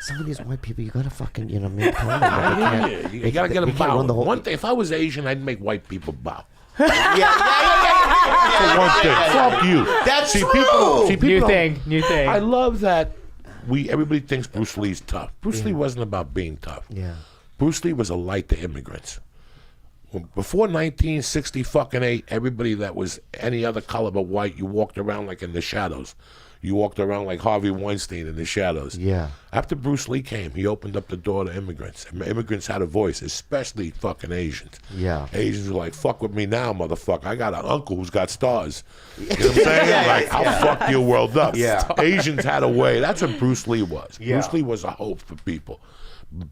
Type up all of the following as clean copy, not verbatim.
some of these white people, you gotta fucking, make them. You gotta get them bow. One thing, if I was Asian, I'd make white people bow. Yeah. For one thing, fuck you. That's true. People New thing. I love that everybody thinks Bruce Lee's tough. Bruce Lee wasn't about being tough. Yeah. Bruce Lee was a light to immigrants. Before 1960 everybody that was any other color but white, you walked around like in the shadows. You walked around like Harvey Weinstein in the shadows. Yeah. After Bruce Lee came, he opened up the door to immigrants. Immigrants had a voice, especially fucking Asians. Yeah. Asians were like, fuck with me now, motherfucker. I got an uncle who's got stars. You know what I'm saying? I'll fuck your world up. Yeah. Asians had a way. That's what Bruce Lee was. Yeah. Bruce Lee was a hope for people.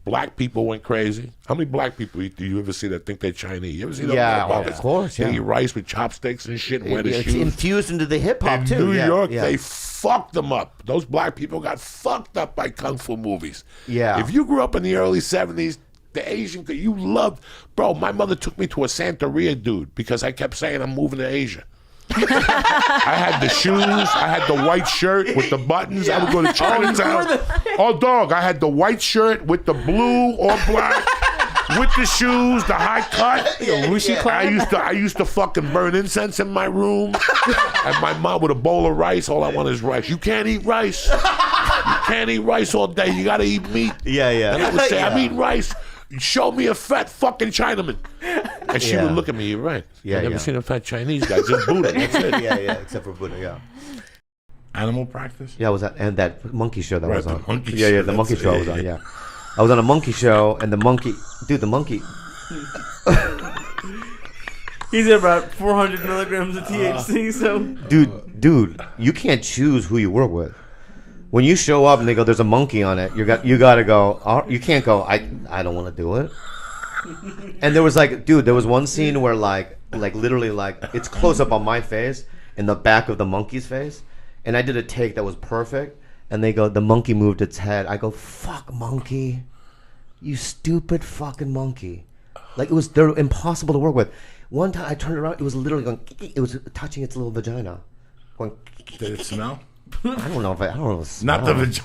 Black people went crazy. How many black people do you ever see that think they're Chinese? You ever see those? Yeah, of course. They eat rice with chopsticks and shit and wear the It's shoes. infused into the hip hop too. In New York, they fucked them up. Those black people got fucked up by kung fu movies. Yeah. If you grew up in the early 70s, the Asian, you loved, bro, my mother took me to a Santeria dude because I kept saying I'm moving to Asia. I had the shoes, I had the white shirt with the buttons. I would go to Chinatown. Oh, dog, I had the white shirt with the blue or black. With the shoes, the high cut. I used to fucking burn incense in my room. And my mom with a bowl of rice. All I want is rice. You can't eat rice. You can't eat rice all day. You gotta eat meat. Yeah. And I would say, I'm eating rice. Show me a fat fucking Chinaman. And she would look at me, you're right. I've never seen a fat Chinese guy, just Buddha. That's it. Yeah, except for Buddha, yeah. Animal practice? Yeah, and that monkey show that was on. Monkey show, show, the monkey show was on, yeah. I was on a monkey show, and the monkey... He's at about 400 milligrams of THC, so... Dude, you can't choose who you work with. When you show up and they go, there's a monkey on it, you got to go, you can't go, I don't want to do it. And there was there was one scene where literally it's close up on my face in the back of the monkey's face. And I did a take that was perfect. And they go, the monkey moved its head. I go, fuck monkey. You stupid fucking monkey. They're impossible to work with. One time I turned around, it was literally going, it was touching its little vagina. Going, did it smell? I don't know if it's not the vagina.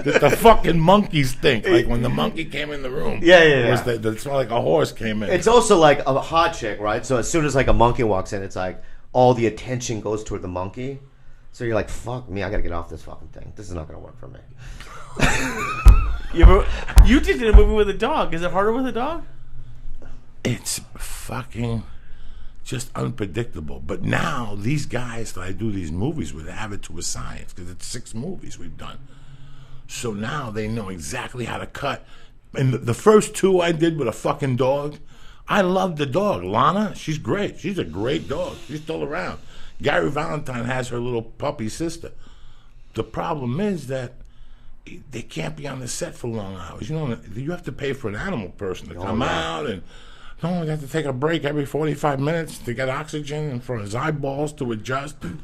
The fucking monkeys stink. Like when the monkey came in the room. Yeah. It smelled like a horse came in. It's also like a hot chick, right? So as soon as a monkey walks in, it's like all the attention goes toward the monkey. So you're like, fuck me, I gotta get off this fucking thing. This is not gonna work for me. You did a movie with a dog. Is it harder with a dog? It's fucking just unpredictable. But now these guys that I do these movies with have it to a science because it's 6 movies we've done. So now they know exactly how to cut. And the first 2 I did with a fucking dog, I love the dog. Lana, she's great. She's a great dog. She's still around. Gary Valentine has her little puppy sister. The problem is that they can't be on the set for long hours. You have to pay for an animal person to come out, and you have to take a break every 45 minutes to get oxygen and for his eyeballs to adjust. And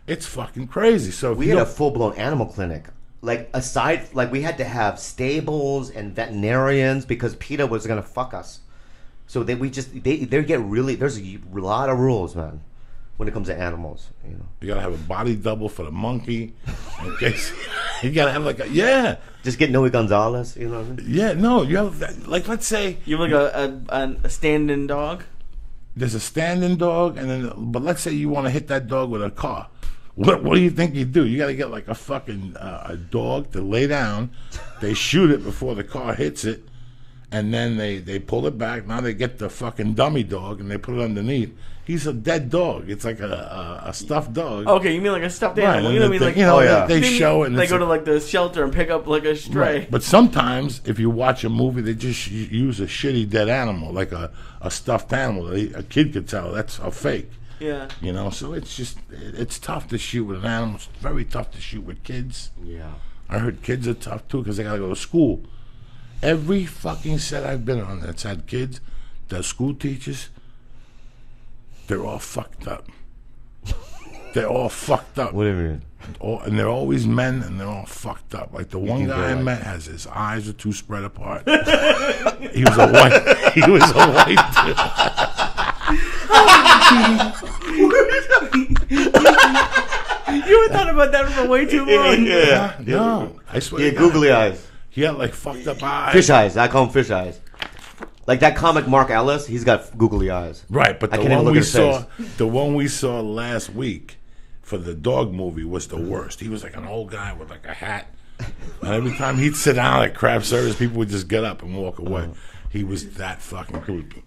it's fucking crazy. So we had a full-blown animal clinic. We had to have stables and veterinarians because PETA was gonna fuck us. So they get really. There's a lot of rules, man, when it comes to animals. You gotta have a body double for the monkey. In case you gotta have Just get Noe Gonzalez. You know what I mean? Yeah, no, you have let's say you have a stand-in dog. There's a stand-in dog, but let's say you want to hit that dog with a car. What do you think you do? You got to get a fucking a dog to lay down. They shoot it before the car hits it, and then they pull it back. Now they get the fucking dummy dog and they put it underneath. He's a dead dog. It's like a stuffed dog. Okay, you mean like a stuffed animal? Right, You know what I mean? They show it. They go to the shelter and pick up a stray. Right. But sometimes, if you watch a movie, they just use a shitty dead animal, like a stuffed animal. A kid could tell that's a fake. Yeah. So it's tough to shoot with an animal. It's very tough to shoot with kids. Yeah. I heard kids are tough too because they gotta go to school. Every fucking set I've been on that's had kids, the school teachers, they're all fucked up. They're all fucked up. What do you mean? And they're always men, and they're all fucked up. Like the one guy I met has his eyes are too spread apart. He was a white. He was a white dude. You thought about that for way too long. Yeah. No, I swear. Yeah, to God. googly eyes. He had like fucked up eyes. Fish eyes. I call them fish eyes. Like that comic Mark Ellis, he's got googly eyes. Right, but I the can't even one look we at his saw, the one we saw last week for the dog movie was the worst. He was like an old guy with like a hat, and every time he'd sit down at craft service, people would just get up and walk away. He was that fucking creepy.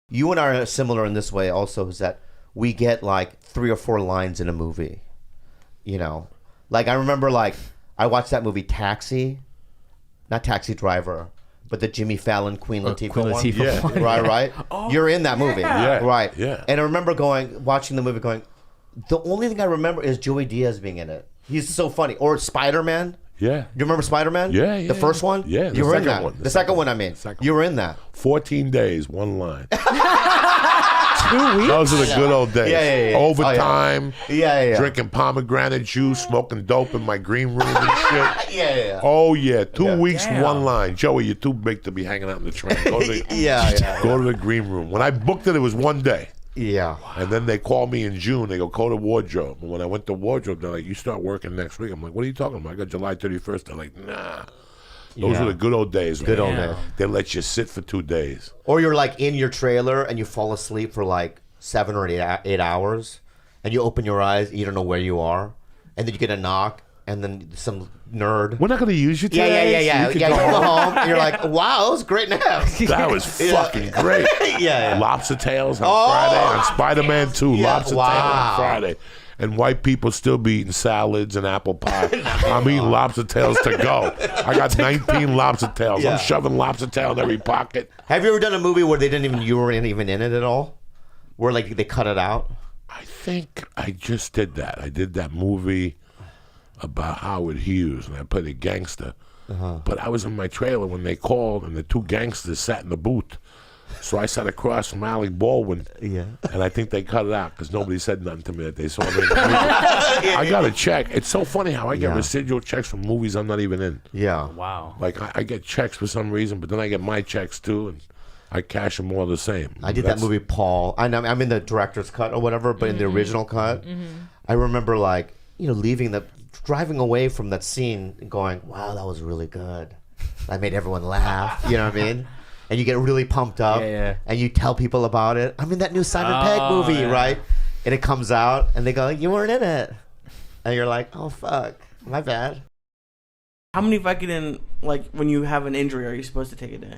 You and I are similar in this way also, is that we get like 3 or 4 lines in a movie. You know? Like I remember like I watched that movie Taxi, not Taxi Driver, but the Jimmy Fallon Queen Latifah Queen one. Latifah one. Right. Oh, You're in that movie. Yeah. Right. Yeah. And I remember watching the movie going, the only thing I remember is Joey Diaz being in it. He's so funny. Or Spider-Man. Yeah. You remember Spider-Man? Yeah. The first one? Yeah, the You were in second that. one. The second one, I mean. You were in that. 14 days, one line. 2 weeks. Those are the good old days. Yeah. Overtime. Yeah. Drinking pomegranate juice, smoking dope in my green room and shit. Yeah. Oh yeah, 2 weeks, Damn. one line. Joey, you're too big to be hanging out in the train. Go to the, Yeah. go to the green room. When I booked it, it was 1 day. Yeah. And then they called me in June. They go to wardrobe. And when I went to wardrobe, they're like, you start working next week. I'm like, what are you talking about? I got July 31st. They're like, nah. Those Yeah. were the good old days. Good man. old days. They let you sit for 2 days. Or you're like in your trailer and you fall asleep for like 7 or 8 hours, and you open your eyes, you don't know where you are, and then you get a knock, and then some nerd. We're not going to use you today. Yeah. You can You go go home. home, and you're like, wow, that was a great nap. That was fucking great. Yeah. Lobster tails on Oh, Friday. On Spider-Man 2, yeah, lobster tail wow. on Friday. And white people still be eating salads and apple pie. I'm eating lobster tails to go. I got 19 lobster tails. Yeah. I'm shoving lobster tail in every pocket. Have you ever done a movie where you weren't even in it at all? Where like they cut it out? I think I just did that. I did that movie about Howard Hughes, and I played a gangster. But I was in my trailer when they called, and the 2 gangsters sat in the booth. So I sat across from Alec Baldwin, Yeah. and I think they cut it out because nobody said nothing to me that they saw me in the movie. I got a check. It's so funny how I get Yeah. residual checks from movies I'm not even in. Yeah. Wow. Like I get checks for some reason, but then I get my checks too, and I cash them all the same. I did that movie Paul. I know I'm in the director's cut or whatever, but in the original cut, I remember like driving away from that scene and going, "Wow, that was really good. I made everyone laugh." You know what I mean? And you get really pumped up, Yeah. and you tell people about it. I'm in that new Simon Pegg movie, yeah. right? And it comes out, and they go, "You weren't in it," and you're like, "Oh fuck, my bad." How many Vicodin, like when you have an injury, are you supposed to take a day?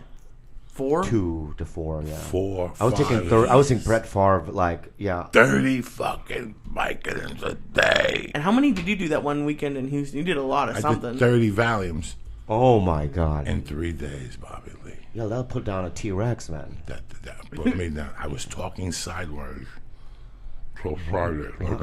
4? 2 to 4, yeah. 4, I was taking 5, 30. I was taking Brett Favre, like, yeah. 30 fucking Vicodins a day. And how many did you do that one weekend in Houston? You did a lot of I something. did 30 Valiums Oh my god. in 3 days, Bobby Lee. Yo, that'll put down a T-Rex, man. That put me down. I was talking sideways till Friday. Like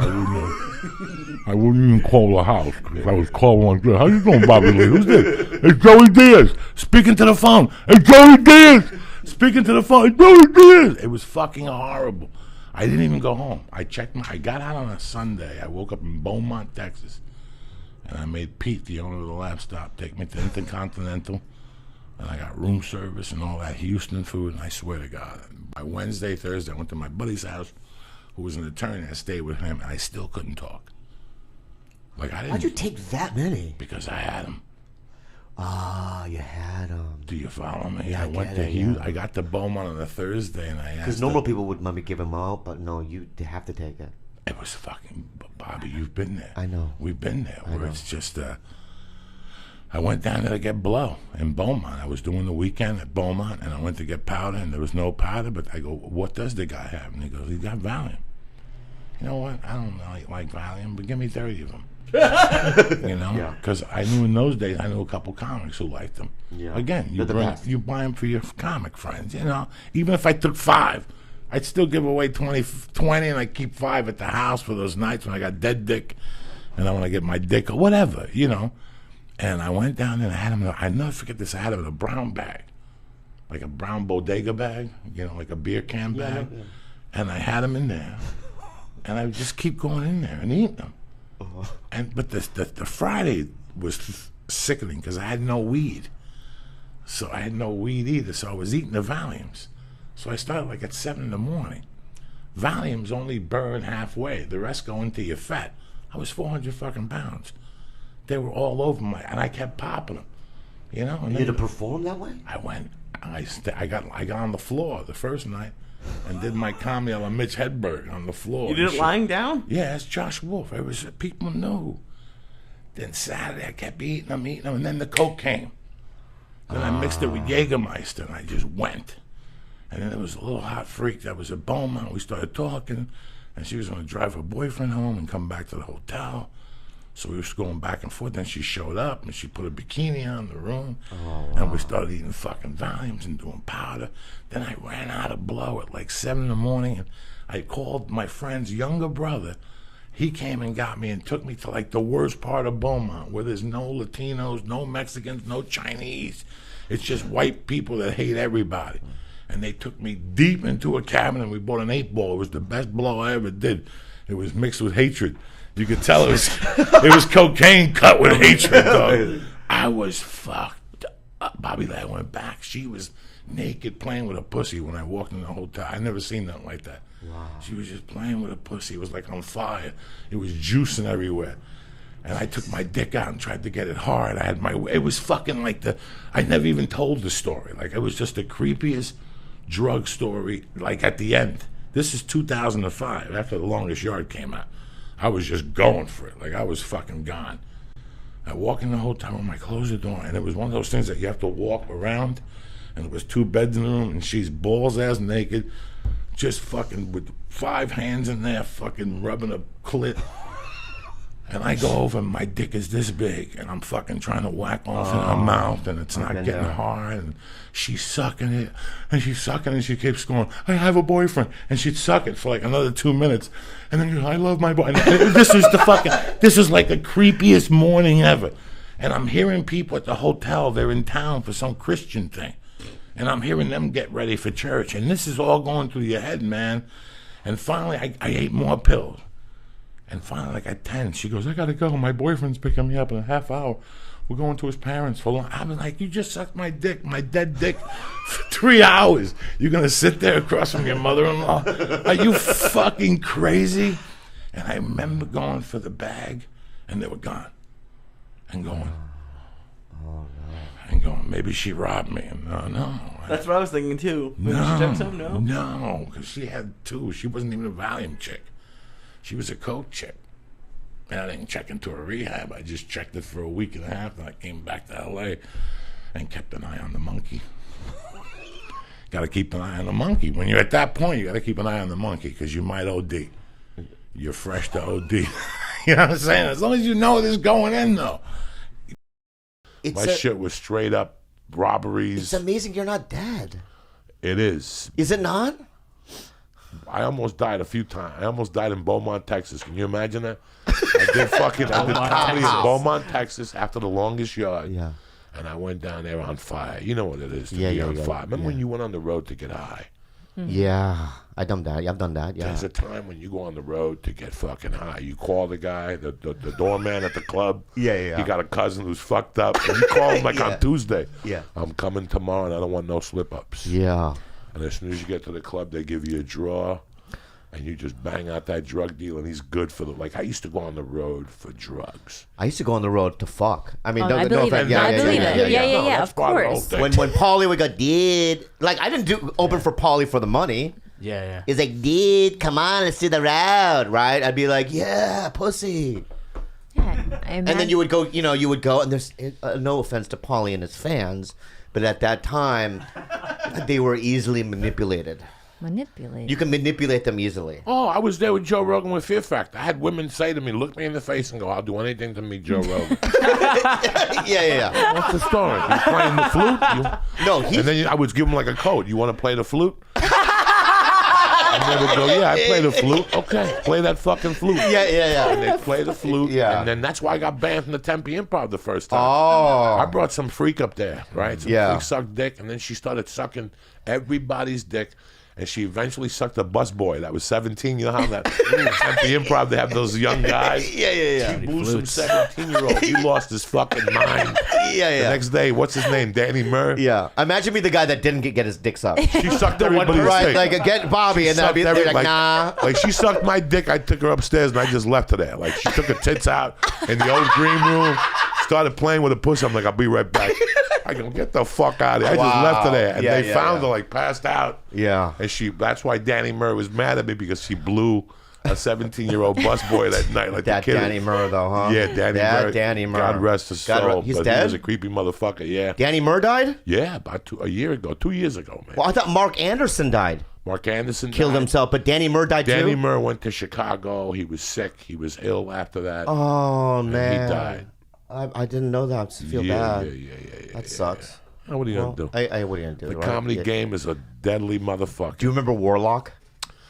I wouldn't even call the house because I was calling on. How you doing, Bobby Lee? Who's this? It's Joey Diaz speaking to the phone. It's Joey Diaz speaking to the phone. It's Joey Diaz. It was fucking horrible. I didn't even go home. I got out on a Sunday. I woke up in Beaumont, Texas, and I made Pete, the owner of the lap stop, take me to Intercontinental. And I got room service and all that Houston food, and I swear to God, by Wednesday, Thursday, I went to my buddy's house, who was an attorney. I stayed with him, and I still couldn't talk. Like I didn't. Why'd you take that many? Because I had them. Ah, you had them. Do you follow me? Yeah, I I went get to it, Houston. yeah. I got to Beaumont on a Thursday, and I asked. Because normal people would maybe give them out, but no, you have to take it. It was fucking Bobby. You've been there. I know. We've been there. Where it's just. I went down there to get blow in Beaumont. I was doing the weekend at Beaumont, and I went to get powder, and there was no powder. But I go, what does the guy have? And he goes, he got Valium. You know what? I don't like Valium, but give me 30 of them. You know, because I knew in those days, I knew a couple comics who liked them. Yeah. Again, They're the best. you buy them for your comic friends. You know, even if I took 5, I'd still give away 20, and I keep 5 at the house for those nights when I got dead dick, and I want to get my dick or whatever. You know. And I went down there and I had him. I never forget this. I had him in a brown bag, like a brown bodega bag, you know, like a beer can bag. Yeah. And I had him in there, and I would just keep going in there and eating them. But the Friday was sickening because I had no weed, so I had no weed either. So I was eating the Valiums. So I started like at 7 in the morning. Valiums only burn halfway. The rest go into your fat. I was 400 fucking pounds. They were all over and I kept popping them. You know? And You had to perform that way? I went, I got on the floor the first night and did my comedy on Mitch Hedberg on the floor. You did it lying down? Yeah, it's Josh Wolf. It was, people knew. Then Saturday I kept eating them, and then the coke came. Then I mixed it with Jägermeister, and I just went. And then there was a little hot freak that was at Beaumont. We started talking, and she was going to drive her boyfriend home and come back to the hotel. So we were going back and forth. Then she showed up, and she put a bikini on in the room. And we started eating fucking Valiums and doing powder. Then I ran out of blow at like 7 in the morning, and I called my friend's younger brother. He came and got me and took me to like the worst part of Beaumont, where there's no Latinos, no Mexicans, no Chinese. It's just white people that hate everybody. And they took me deep into a cabin, and we bought an 8-ball. It was the best blow I ever did. It was mixed with hatred. You could tell it was cocaine cut with hatred, though. I was fucked up. Bobby Lay went back. She was naked playing with a pussy when I walked in the hotel. I never seen nothing like that. Wow. She was just playing with a pussy. It was like on fire. It was juicing everywhere. And I took my dick out and tried to get it hard. It was fucking like I never even told the story. Like, it was just the creepiest drug story, like at the end. This is 2005, after The Longest Yard came out. I was just going for it. Like, I was fucking gone. I walk in the hotel room, I close the door, and it was one of those things that you have to walk around, and it was 2 beds in the room, and she's balls-ass naked, just fucking with 5 hands in there, fucking rubbing a clit. And I go over, and my dick is this big, and I'm fucking trying to whack off in her mouth, and it's not getting hard, and she's sucking it, and she's sucking it, and she keeps going, I have a boyfriend, and she'd suck it for like another 2 minutes, and then I love my boy. This is like the creepiest morning ever. And I'm hearing people at the hotel, they're in town for some Christian thing, and I'm hearing them get ready for church, and this is all going through your head, man. And finally, I ate more pills. And finally, like at 10, she goes, I gotta go. My boyfriend's picking me up in a half hour. We're going to his parents for lunch. I'm like, you just sucked my dick, my dead dick, for 3 hours. You're gonna sit there across from your mother-in-law? Are you fucking crazy? And I remember going for the bag, and they were gone. And going, maybe she robbed me. And no. That's what I was thinking too. Did she check some? No, because she had 2. She wasn't even a Valium chick. She was a coke chick. And I didn't check into a rehab. I just checked it for a week and a half, and I came back to LA and kept an eye on the monkey. Got to keep an eye on the monkey. When you're at that point, you got to keep an eye on the monkey, because you might OD. You're fresh to OD. You know what I'm saying? As long as you know this going in, though. My shit was straight up robberies. It's amazing you're not dead. It is. Is it not? I almost died a few times. I almost died in Beaumont, Texas. Can you imagine that? I did comedy in Beaumont, Texas after The Longest Yard. Yeah. And I went down there on fire. You know what it is to be on fire. Remember when you went on the road to get high? Yeah. I've done that. Yeah. There's a time when you go on the road to get fucking high. You call the guy, the doorman at the club. Yeah. He got a cousin who's fucked up. And you call him like on Tuesday. Yeah. I'm coming tomorrow and I don't want no slip-ups. Yeah. And as soon as you get to the club, they give you a draw, and you just bang out that drug deal, and he's good for like, I used to go on the road for drugs. I used to go on the road to fuck. I mean, I believe it. Yeah, I believe it. Yeah, of course. When Paulie would go, dude, like, I didn't open for Paulie for the money. Yeah. He's like, dude, come on, let's do the route, right? I'd be like, yeah, pussy. Yeah, and then you would go, and there's no offense to Paulie and his fans, but at that time, they were easily manipulated. Manipulate. You can manipulate them easily. Oh, I was there with Joe Rogan with Fear Factor. I had women say to me, look me in the face and go, I'll do anything to meet Joe Rogan. Yeah. What's the story? You playing the flute? No, and then I would give him like a code. You want to play the flute? And they would go, yeah, I play the flute. Okay, play that fucking flute. Yeah. And they'd play the flute. Yeah. And then that's why I got banned from the Tempe Improv the first time. Oh. I brought some freak up there, right? Some freak sucked dick, and then she started sucking everybody's dick. and she eventually sucked a busboy that was 17. You know how that at the Improv they have those young guys. Yeah. She blew some 17-year-old. He lost his fucking mind. Yeah. The next day, what's his name? Danny Murr. Yeah. Imagine me the guy that didn't get his dick sucked. She sucked everybody's Right, dick. like get Bobby, and then I'd be like, nah. Like she sucked my dick. I took her upstairs and I just left her there. Like she took her tits out in the old green room, started playing with a pussy. I'm like, I'll be right back. I go, get the fuck out of here. I just left her there, and they found her like passed out. Yeah, and that's why Danny Murr was mad at me because she blew a 17-year-old busboy that night. Like that the kid. Danny Murr though, huh? Yeah, Danny Murr. God rest his soul. He's but dead. He was a creepy motherfucker. Yeah. Danny Murr died. Yeah, about 2 years ago, man. Well, I thought Mark Anderson died. Mark Anderson killed himself, but Danny Murr died too. Danny Murr went to Chicago. He was sick. He was ill after that. Oh man, he died. I didn't know that. I feel bad. Yeah. That sucks. What are you gonna do? What are you gonna do? The comedy game is a deadly motherfucker. Do you remember Warlock?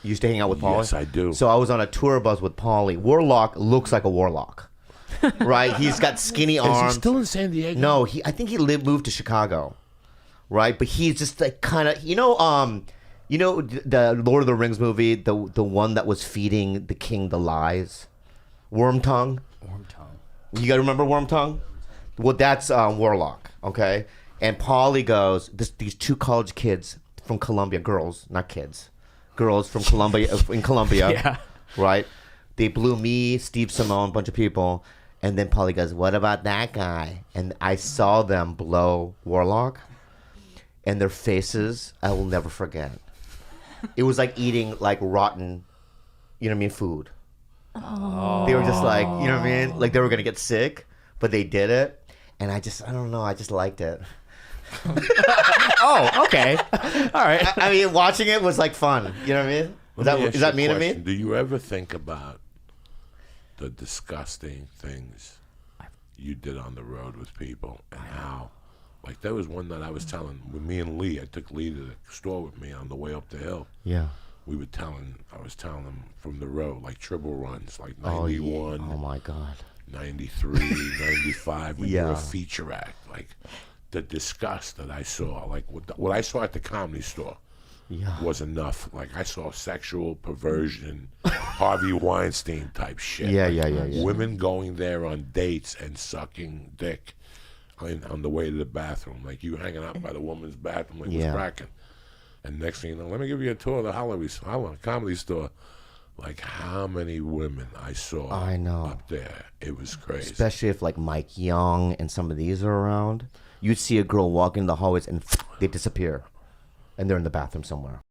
You used to hang out with Pauly? Yes, I do. So I was on a tour bus with Pauly. Warlock looks like a warlock, right? He's got skinny arms. Is he still in San Diego? No, I think he moved to Chicago, right? But he's just like kind of, you know the Lord of the Rings movie, the one that was feeding the king the lies, Wormtongue. You gotta remember Wormtongue? Well, that's Warlock, okay? And Pauly goes, these 2 college kids from Columbia, girls, not kids, girls from Columbia, in Columbia, Yeah. right? They blew me, Steve Simone, a bunch of people, and then Pauly goes, what about that guy? And I saw them blow Warlock, and their faces, I will never forget. It was like eating like rotten, you know what I mean, food. Oh. They were just like, you know what I mean? Like they were gonna get sick, but they did it. And I don't know, I just liked it. Oh, okay. All right. I mean, watching it was like fun. You know what I mean? Is that mean to me? Do you ever think about the disgusting things you did on the road with people and how, like there was one that I was telling with me and Lee. I took Lee to the store with me on the way up the hill. Yeah. I was telling them from the road, like triple runs, like 91. Oh my God. 93, 95, when you're a feature act. Like the disgust that I saw, like what I saw at the Comedy Store was enough. Like I saw sexual perversion, Harvey Weinstein type shit. Yeah. Women going there on dates and sucking dick on the way to the bathroom. Like you hanging out by the woman's bathroom, like what's cracking. And next thing you know, let me give you a tour of the Comedy Store. Like how many women I saw up there. It was crazy. Especially if like Mike Young and some of these are around. You'd see a girl walk in the hallways and they disappear. And they're in the bathroom somewhere.